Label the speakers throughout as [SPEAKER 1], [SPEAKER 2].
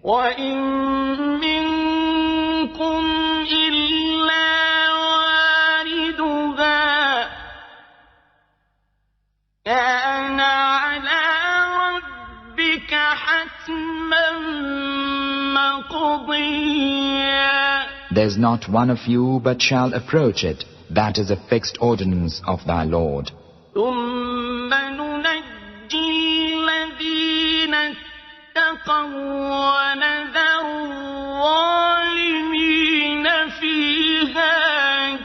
[SPEAKER 1] وَإِن مِّنكُمْ إِلَّا وَارِدُهَا كَانَ عَلَىٰ رَبِّكَ حَتْمًا مَّقْضِيًّا.
[SPEAKER 2] There is not one of you but shall approach it. That is a fixed ordinance of thy Lord.
[SPEAKER 1] ثُمَّ نُنَجِّي الَّذِينَ اتَّقَوا وَنَذَرُ الظَّالِمِينَ فِيهَا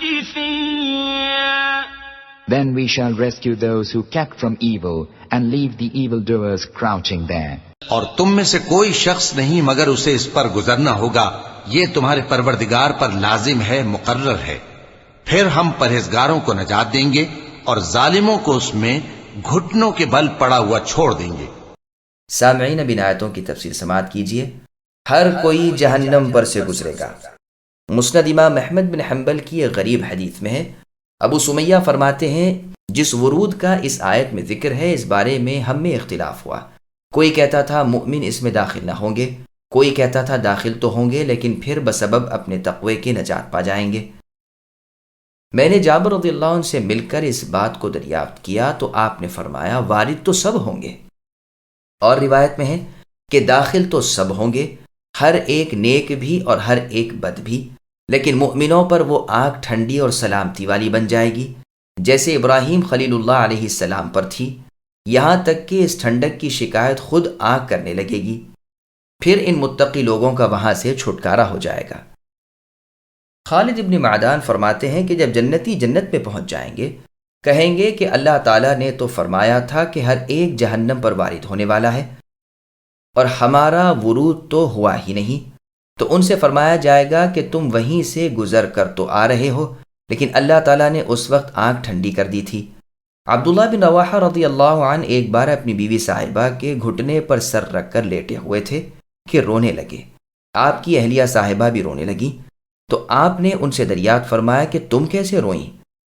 [SPEAKER 1] جِثِيًّا.
[SPEAKER 2] Then we shall rescue those who kept from evil and leave the evildoers crouching there.
[SPEAKER 3] اور تم میں سے کوئی شخص نہیں مگر اسے اس پر گزرنا ہوگا، یہ تمہارے پروردگار پر لازم ہے، مقرر ہے۔ پھر ہم پرہیزگاروں کو نجات دیں گے اور ظالموں کو اس میں گھٹنوں کے بل پڑا ہوا چھوڑ دیں گے۔
[SPEAKER 4] سامعین، اب ان آیتوں کی تفسیر سماعت کیجیے۔ ہر کوئی جہنم پر سے گزرے گا۔ مسند امام احمد بن حنبل کی ایک غریب حدیث میں ہے، ابو سمیہ فرماتے ہیں جس ورود کا اس آیت میں ذکر ہے اس بارے میں ہم میں اختلاف ہوا۔ کوئی کہتا تھا مؤمن اس میں داخل نہ ہوں گے، کوئی کہتا تھا داخل تو ہوں گے لیکن پھر بسبب اپنے تقوی کے نجات پا جائیں گے۔ میں نے جابر رضی اللہ عنہ سے مل کر اس بات کو دریافت کیا تو آپ نے فرمایا وارد تو سب ہوں گے، اور روایت میں ہے کہ داخل تو سب ہوں گے، ہر ایک نیک بھی اور ہر ایک بد بھی، لیکن مؤمنوں پر وہ آنکھ ٹھنڈی اور سلامتی والی بن جائے گی جیسے ابراہیم خلیل اللہ علیہ السلام پر تھی، یہاں تک کہ اس ٹھنڈک کی شکایت خود آنکھ کرنے لگے گی، پھر ان متقی لوگوں کا وہاں سے چھٹکارا ہو جائے گا۔ خالد ابن معدان فرماتے ہیں کہ جب جنتی جنت میں پہنچ جائیں گے کہیں گے کہ اللہ تعالیٰ نے تو فرمایا تھا کہ ہر ایک جہنم پر وارد ہونے والا ہے اور ہمارا ورود تو ہوا ہی نہیں، تو ان سے فرمایا جائے گا کہ تم وہیں سے گزر کر تو آ رہے ہو لیکن اللہ تعالیٰ نے اس وقت آنکھ ٹھنڈی کر دی تھی۔ عبداللہ بن رواحہ رضی اللہ عنہ ایک بار اپنی بیوی صاحبہ کے گھٹنے پر سر رکھ کر لیٹے ہوئے تھے کہ رونے لگے، آپ کی اہلیہ صاحبہ بھی رونے لگی تو آپ نے ان سے دریافت فرمایا کہ تم کیسے روئیں؟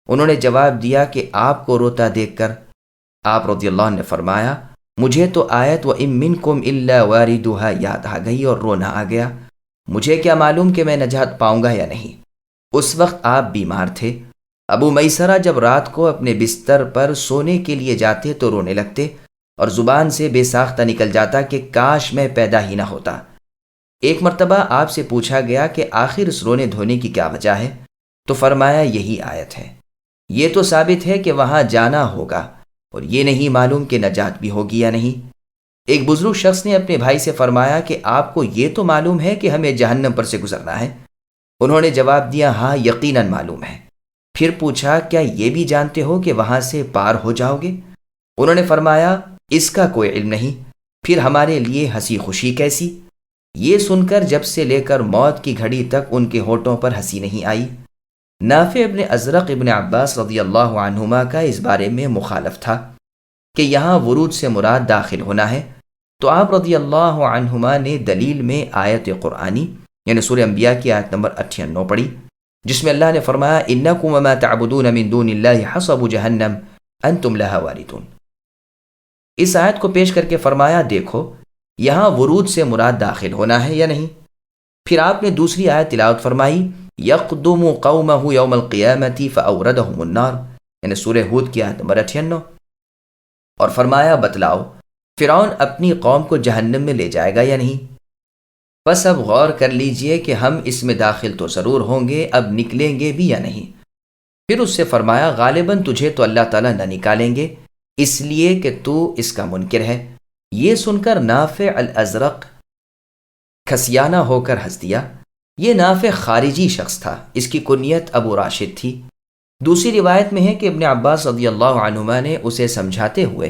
[SPEAKER 4] انہوں نے جواب دیا کہ آپ کو روتا دیکھ کر۔ آپ رضی اللہ عنہ نے فرمایا مجھے تو آیت وَإِن مِّنكُمْ إِلَّا وَارِدُهَا یاد آ گئی اور رونا آ گیا، مجھے کیا معلوم کہ میں نجات پاؤں گا یا نہیں۔ اس وقت آپ بیمار تھے۔ ابو میسرہ جب رات کو اپنے بستر پر سونے کے لیے جاتے تو رونے لگتے اور زبان سے بے ساختہ نکل جاتا کہ کاش میں پیدا ہی نہ ہوتا۔ ایک مرتبہ آپ سے پوچھا گیا کہ آخر اس رونے دھونے کی کیا وجہ ہے، تو فرمایا یہی آیت ہے، یہ تو ثابت ہے کہ وہاں جانا ہوگا اور یہ نہیں معلوم کہ نجات بھی ہوگی یا نہیں۔ ایک بزرگ شخص نے اپنے بھائی سے فرمایا کہ آپ کو یہ تو معلوم ہے کہ ہمیں جہنم پر سے گزرنا ہے؟ انہوں نے جواب دیا ہاں یقیناً معلوم ہے۔ پھر پوچھا کیا یہ بھی جانتے ہو کہ وہاں سے پار ہو جاؤ گے؟ انہوں نے فرمایا اس کا کوئی علم نہیں۔ پھر ہمارے لیے ہنسی خوشی کیسی؟ یہ سن کر جب سے لے کر موت کی گھڑی تک ان کے ہونٹوں پر ہنسی نہیں آئی۔ نافع ابن ازرق ابن عباس رضی اللہ عنہما کا اس بارے میں مخالف تھا کہ یہاں ورود سے مراد داخل ہونا ہے، تو آپ رضی اللہ عنہما نے دلیل میں آیت قرآنی یعنی سورہ انبیاء کی آیت نمبر 98 پڑھی جس میں اللہ نے فرمایا انکم وما تعبدون من دون اللہ حصب جہنم انتم لها واردون۔ اس آیت کو پیش کر کے فرمایا دیکھو یہاں ورود سے مراد داخل ہونا ہے یا نہیں۔ پھر آپ نے دوسری آیت تلاوت فرمائی یقدم قومہ یوم القیامۃ فاوردہم النار یعنی سورہ ہود کی آیت نمبر 98، اور فرمایا بتلاؤ فرعون اپنی قوم کو جہنم میں لے جائے گا یا نہیں؟ بس اب غور کر لیجئے کہ ہم اس میں داخل تو ضرور ہوں گے، اب نکلیں گے بھی یا نہیں؟ پھر اس سے فرمایا غالباً تجھے تو اللہ تعالیٰ نہ نکالیں گے اس لیے کہ تو اس کا منکر ہے۔ یہ سن کر نافع الازرق کھسیانہ ہو کر ہنس دیا۔ یہ نافع خارجی شخص تھا، اس کی کنیت ابو راشد تھی۔ دوسری روایت میں ہے کہ ابن عباس رضی اللہ عنہما نے اسے سمجھاتے ہوئے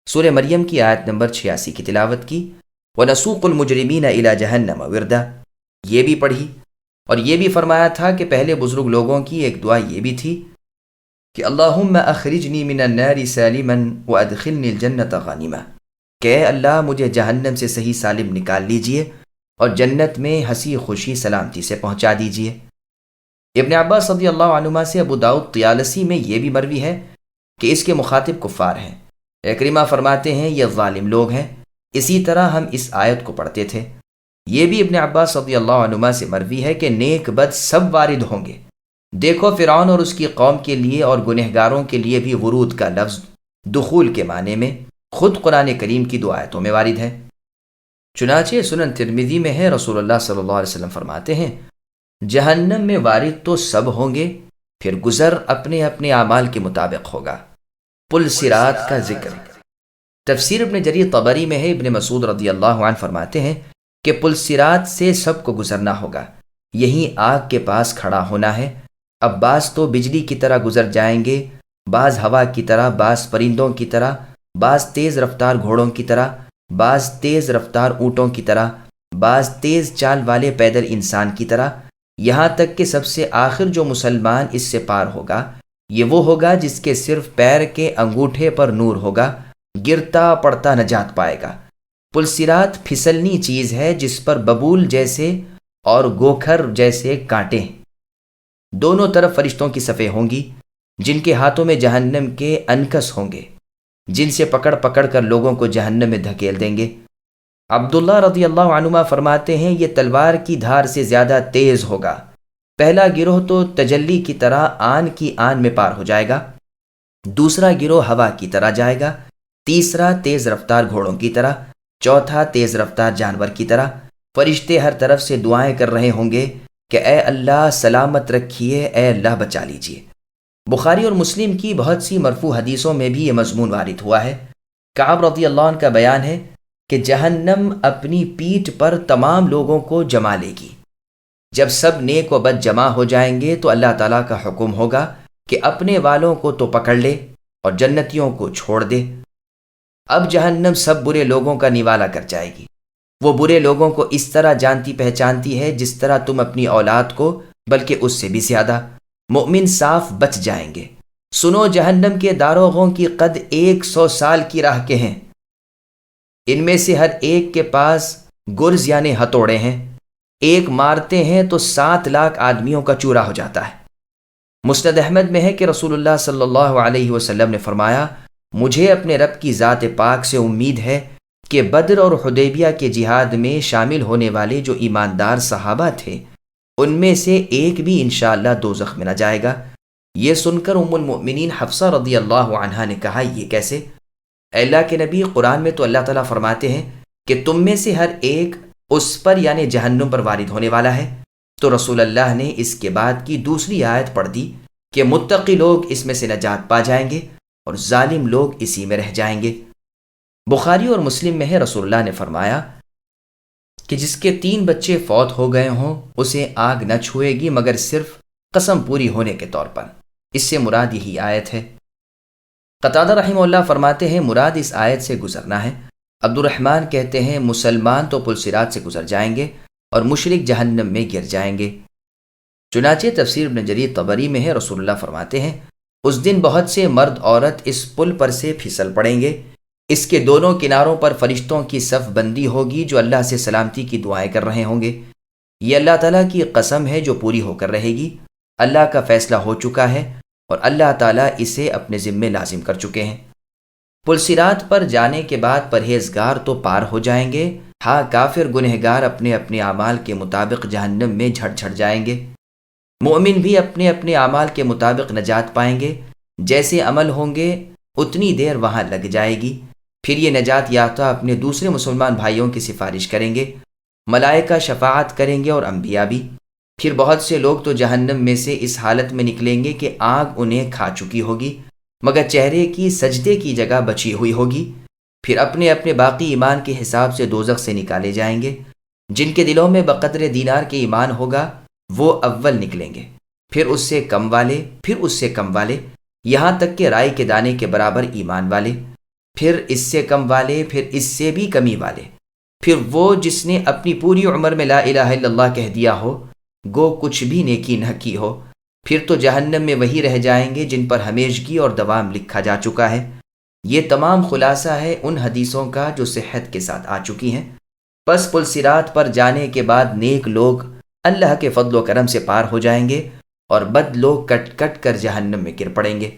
[SPEAKER 4] سورہ مریم کی آیت نمبر 86 کی تلاوت کی وَنَسُوقُ الْمُجْرِمِينَ إِلَى جَهَنَّمَ وِرْدًا، یہ بھی پڑھی، اور یہ بھی فرمایا تھا کہ پہلے بزرگ لوگوں کی ایک دعا یہ بھی تھی کہ اللہم اخرجنی من النار سالما وادخلنی الجنت غانما، کہ اے اللہ مجھے جہنم سے صحیح سالم نکال لیجئے اور جنت میں ہنسی خوشی سلامتی سے پہنچا دیجئے۔ ابن عباس رضی اللہ عنہما سے ابو داؤد طیالسی میں یہ بھی مروی ہے کہ اس کے مخاطب کفار ہیں۔ اکرمہ فرماتے ہیں یہ ظالم لوگ ہیں، اسی طرح ہم اس آیت کو پڑھتے تھے یہ بھی ابن عباس رضی اللہ عنہما سے مروی ہے کہ نیک بد سب وارد ہوں گے۔ دیکھو فرعون اور اس کی قوم کے لیے اور گنہگاروں کے لیے بھی ورود کا لفظ دخول کے معنی میں خود قرآن کریم کی 2 آیتوں میں وارد ہے۔ چنانچہ سنن ترمذی میں ہے، رسول اللہ صلی اللہ علیہ وسلم فرماتے ہیں جہنم میں وارد تو سب ہوں گے، پھر گزر اپنے اپنے اعمال کے مطابق ہوگا۔ پل صراط کا ذکر۔ تفسیر ابن جریر طبری میں ہے، ابن مسعود رضی اللہ عنہ فرماتے ہیں کہ پل صراط سے سب کو گزرنا ہوگا، یہیں آگ کے پاس کھڑا ہونا ہے۔ اب بعض تو بجلی کی طرح گزر جائیں گے، بعض ہوا کی طرح، بعض پرندوں کی طرح، بعض تیز رفتار گھوڑوں کی طرح، بعض تیز رفتار اونٹوں کی طرح، بعض تیز چال والے پیدل انسان کی طرح، یہاں تک کہ سب سے آخر جو مسلمان اس سے پار ہوگا یہ وہ ہوگا جس کے صرف پیر کے انگوٹھے پر نور ہوگا، گرتا پڑتا نجات پائے گا۔ پل صراط پھسلنی چیز ہے جس پر ببول جیسے اور گوکھر جیسے کانٹے ہیں۔ دونوں طرف فرشتوں کی صفیں ہوں گی جن کے ہاتھوں میں جہنم کے انکس ہوں گے، جن سے پکڑ پکڑ کر لوگوں کو جہنم میں دھکیل دیں گے۔ عبداللہ رضی اللہ عنہما فرماتے ہیں یہ تلوار کی دھار سے زیادہ تیز ہوگا۔ پہلا گروہ تو تجلی کی طرح آن کی آن میں پار ہو جائے گا، دوسرا گروہ ہوا کی طرح جائے گا، تیسرا تیز رفتار گھوڑوں کی طرح، چوتھا تیز رفتار جانور کی طرح۔ فرشتے ہر طرف سے دعائیں کر رہے ہوں گے کہ اے اللہ سلامت رکھیے، اے اللہ بچا لیجیے۔ بخاری اور مسلم کی بہت سی مرفوع حدیثوں میں بھی یہ مضمون وارد ہوا ہے۔ کعب رضی اللہ عنہ کا بیان ہے کہ جہنم اپنی پیٹھ پر تمام لوگوں کو جما لے گی۔ جب سب نیک و بد جمع ہو جائیں گے تو اللہ تعالیٰ کا حکم ہوگا کہ اپنے والوں کو تو پکڑ لے اور جنتیوں کو چھوڑ دے۔ اب جہنم سب برے لوگوں کا نوالا کر جائے گی۔ وہ برے لوگوں کو اس طرح جانتی پہچانتی ہے جس طرح تم اپنی اولاد کو، بلکہ اس سے بھی زیادہ۔ مؤمن صاف بچ جائیں گے۔ سنو جہنم کے داروغوں کی قد 100 سال کی راہ کے ہیں، ان میں سے ہر ایک کے پاس گرز یعنی ہتھوڑے ہیں، ایک مارتے ہیں تو 7 لاکھ آدمیوں کا چورا ہو جاتا ہے۔ مسند احمد میں ہے کہ رسول اللہ صلی اللہ علیہ وسلم نے فرمایا مجھے اپنے رب کی ذات پاک سے امید ہے کہ بدر اور حدیبیہ کے جہاد میں شامل ہونے والے جو ایماندار صحابہ تھے ان میں سے ایک بھی انشاءاللہ دوزخ میں نہ جائے گا۔ یہ سن کر ام المؤمنین حفصہ رضی اللہ عنہا نے کہا یہ کیسے؟ اے اللہ کے نبی، قرآن میں تو اللہ تعالیٰ فرماتے ہیں کہ تم میں سے ہر ایک اس پر یعنی جہنم پر وارد ہونے والا ہے۔ تو رسول اللہ نے اس کے بعد کی دوسری آیت پڑھ دی کہ متقی لوگ اس میں سے نجات پا جائیں گے اور ظالم لوگ اسی میں رہ جائیں گے۔ بخاری اور مسلم میں ہے رسول اللہ نے فرمایا کہ جس کے 3 بچے فوت ہو گئے ہوں اسے آگ نہ چھوئے گی مگر صرف قسم پوری ہونے کے طور پر۔ اس سے مراد یہی آیت ہے۔ قتادہ رحمہ اللہ فرماتے ہیں مراد اس آیت سے گزرنا ہے۔ عبد الرحمن کہتے ہیں مسلمان تو پل صراط سے گزر جائیں گے اور مشرک جہنم میں گر جائیں گے۔ چنانچہ تفسیر ابن جریر طبری میں ہے رسول اللہ فرماتے ہیں اس دن بہت سے مرد عورت اس پل پر سے پھسل پڑیں گے، اس کے دونوں کناروں پر فرشتوں کی صف بندی ہوگی جو اللہ سے سلامتی کی دعائیں کر رہے ہوں گے۔ یہ اللہ تعالیٰ کی قسم ہے جو پوری ہو کر رہے گی۔ اللہ کا فیصلہ ہو چکا ہے اور اللہ تعالیٰ اسے اپنے ذمے لازم کر چکے ہیں۔ پل صراط پر جانے کے بعد پرہیزگار تو پار ہو جائیں گے، ہاں کافر گنہگار اپنے اپنے اعمال کے مطابق جہنم میں جھڑ جھڑ جائیں گے۔ مومن بھی اپنے اپنے اعمال کے مطابق نجات پائیں گے، جیسے عمل ہوں گے اتنی دیر وہاں لگ جائے گی۔ پھر یہ نجات یافتہ اپنے دوسرے مسلمان بھائیوں کی سفارش کریں گے، ملائکہ شفاعت کریں گے اور انبیاء بھی۔ پھر بہت سے لوگ تو جہنم میں سے اس حالت میں نکلیں گے کہ آگ انہیں کھا چکی ہوگی مگر چہرے کی سجدے کی جگہ بچی ہوئی ہوگی۔ پھر اپنے اپنے باقی ایمان کے حساب سے دوزخ سے نکالے جائیں گے۔ جن کے دلوں میں بقدر دینار کے ایمان ہوگا وہ اول نکلیں گے، پھر اس سے کم والے، پھر اس سے کم والے، یہاں تک کہ رائی کے دانے کے برابر ایمان والے، پھر اس سے کم والے، پھر اس سے بھی کمی والے، پھر وہ جس نے اپنی پوری عمر میں لا الہ الا اللہ کہہ دیا ہو گو کچھ بھی نیکی نہ کی ہو۔ پھر تو جہنم میں وہی رہ جائیں گے جن پر ہمیشگی اور دوام لکھا جا چکا ہے۔ یہ تمام خلاصہ ہے ان حدیثوں کا جو صحت کے ساتھ آ چکی ہیں۔ پس پل صراط پر جانے کے بعد نیک لوگ اللہ کے فضل و کرم سے پار ہو جائیں گے اور بد لوگ کٹ کٹ کر جہنم میں گر پڑیں گے۔